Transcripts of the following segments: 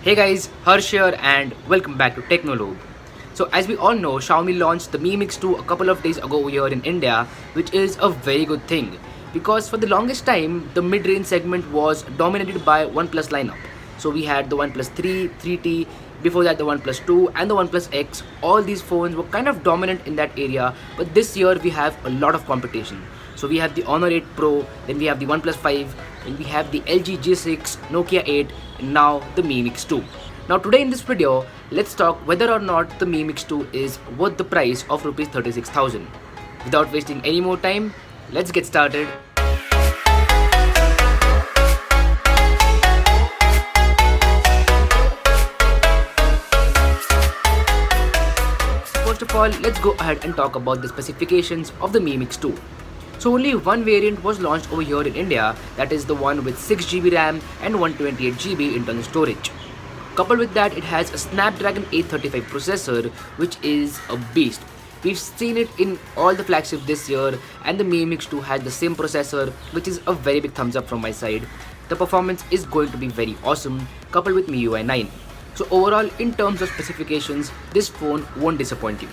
Hey guys, Harsh here and welcome back to Technolobe. So as we all know, Xiaomi launched the Mi Mix 2 a couple of days ago here in India, which is a very good thing because for the longest time the mid-range segment was dominated by OnePlus lineup. So we had the OnePlus 3, 3T, before that the OnePlus 2 and the OnePlus X. All these phones were kind of dominant in that area, but this year we have a lot of competition. So we have the Honor 8 Pro, then we have the OnePlus 5, then we have the LG G6, Nokia 8, and now the Mi Mix 2. Now today in this video, let's talk whether or not the Mi Mix 2 is worth the price of Rs 36,000. Without wasting any more time, let's get started. First of all, let's go ahead and talk about the specifications of the Mi Mix 2. So only one variant was launched over here in India, that is the one with 6GB RAM and 128GB internal storage. Coupled with that, it has a Snapdragon 835 processor, which is a beast. We've seen it in all the flagships this year, and the Mi Mix 2 had the same processor, which is a very big thumbs up from my side. The performance is going to be very awesome, coupled with MIUI 9. So overall, in terms of specifications, this phone won't disappoint you.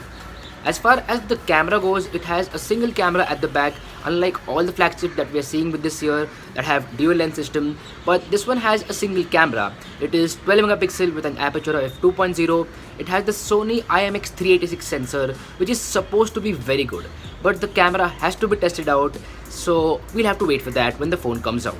As far as the camera goes, it has a single camera at the back, unlike all the flagships that we are seeing with this year that have dual lens system, but this one has a single camera. It is 12 megapixel with an aperture of f2.0. It has the Sony IMX386 sensor, which is supposed to be very good, but the camera has to be tested out, so we'll have to wait for that when the phone comes out.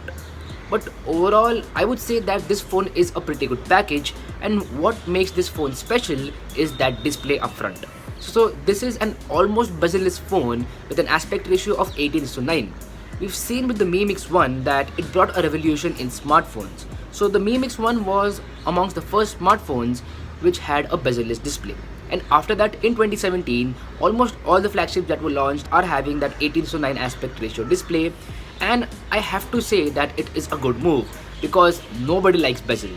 But overall, I would say that this phone is a pretty good package, and what makes this phone special is that display up front. So this is an almost bezel-less phone with an aspect ratio of 18:9. We've seen with the Mi Mix 1 that it brought a revolution in smartphones. So the Mi Mix 1 was amongst the first smartphones which had a bezel-less display. And after that, in 2017, almost all the flagships that were launched are having that 18:9 aspect ratio display. And I have to say that it is a good move because nobody likes bezel.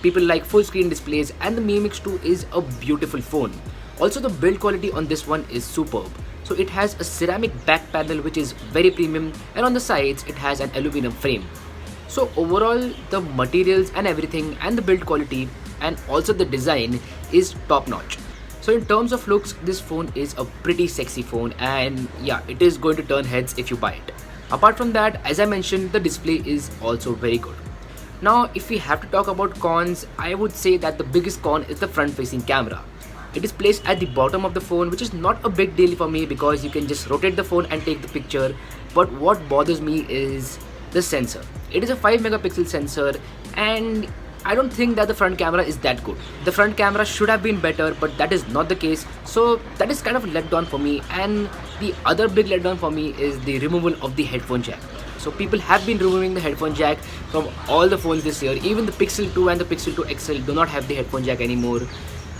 People like full screen displays, and the Mi Mix 2 is a beautiful phone. Also, the build quality on this one is superb. So it has a ceramic back panel which is very premium, and on the sides it has an aluminum frame. So overall, the materials and everything and the build quality and also the design is top notch. So in terms of looks, this phone is a pretty sexy phone, and yeah, it is going to turn heads if you buy it. Apart from that, as I mentioned, the display is also very good. Now if we have to talk about cons, I would say that the biggest con is the front facing camera. It is placed at the bottom of the phone, which is not a big deal for me because you can just rotate the phone and take the picture. But what bothers me is the sensor. It is a 5 megapixel sensor, and I don't think that the front camera is that good. The front camera should have been better, but that is not the case. So that is kind of a letdown for me. And the other big letdown for me is the removal of the headphone jack. So people have been removing the headphone jack from all the phones this year. Even the Pixel 2 and the Pixel 2 XL do not have the headphone jack anymore.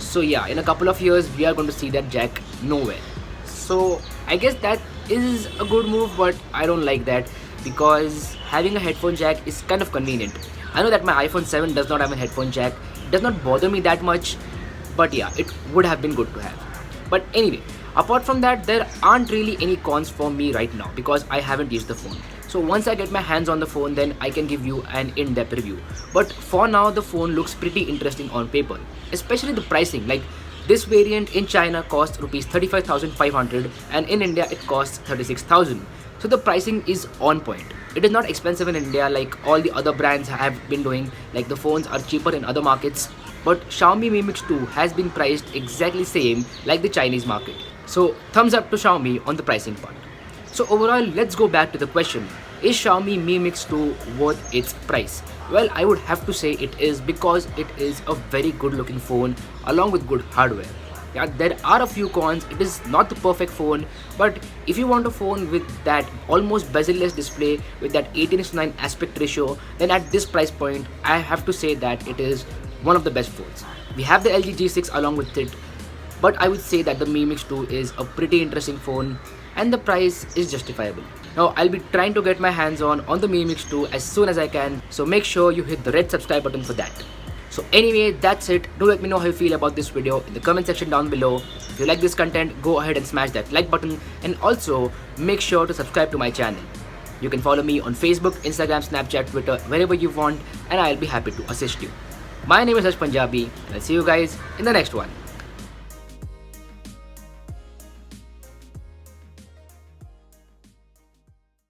So yeah, in a couple of years we are going to see that jack nowhere. So I guess that is a good move, but I don't like that because having a headphone jack is kind of convenient. I know that my iPhone 7 does not have a headphone jack. It does not bother me that much, but yeah, it would have been good to have. But anyway, apart from that, there aren't really any cons for me right now because I haven't used the phone. So once I get my hands on the phone, then I can give you an in-depth review. But for now, the phone looks pretty interesting on paper, especially the pricing. Like this variant in China costs Rs 35,500 and in India it costs 36,000. So the pricing is on point. It is not expensive in India like all the other brands have been doing. Like the phones are cheaper in other markets. But Xiaomi Mi Mix 2 has been priced exactly same like the Chinese market. So thumbs up to Xiaomi on the pricing part. So overall, let's go back to the question. Is Xiaomi Mi Mix 2 worth its price? Well, I would have to say it is because it is a very good looking phone along with good hardware. Yeah, there are a few cons. It is not the perfect phone, but if you want a phone with that almost bezel-less display with that 18:9 aspect ratio, then at this price point, I have to say that it is one of the best phones. We have the LG G6 along with it, but I would say that the Mi Mix 2 is a pretty interesting phone and the price is justifiable. Now I'll be trying to get my hands on the Mi Mix 2 as soon as I can, so make sure you hit the red subscribe button for that. So anyway, that's it. Do let me know how you feel about this video in the comment section down below. If you like this content, go ahead and smash that like button, and also make sure to subscribe to my channel. You can follow me on Facebook, Instagram, Snapchat, Twitter, wherever you want, and I'll be happy to assist you. My name is Harsh Punjabi. I'll see you guys in the next one.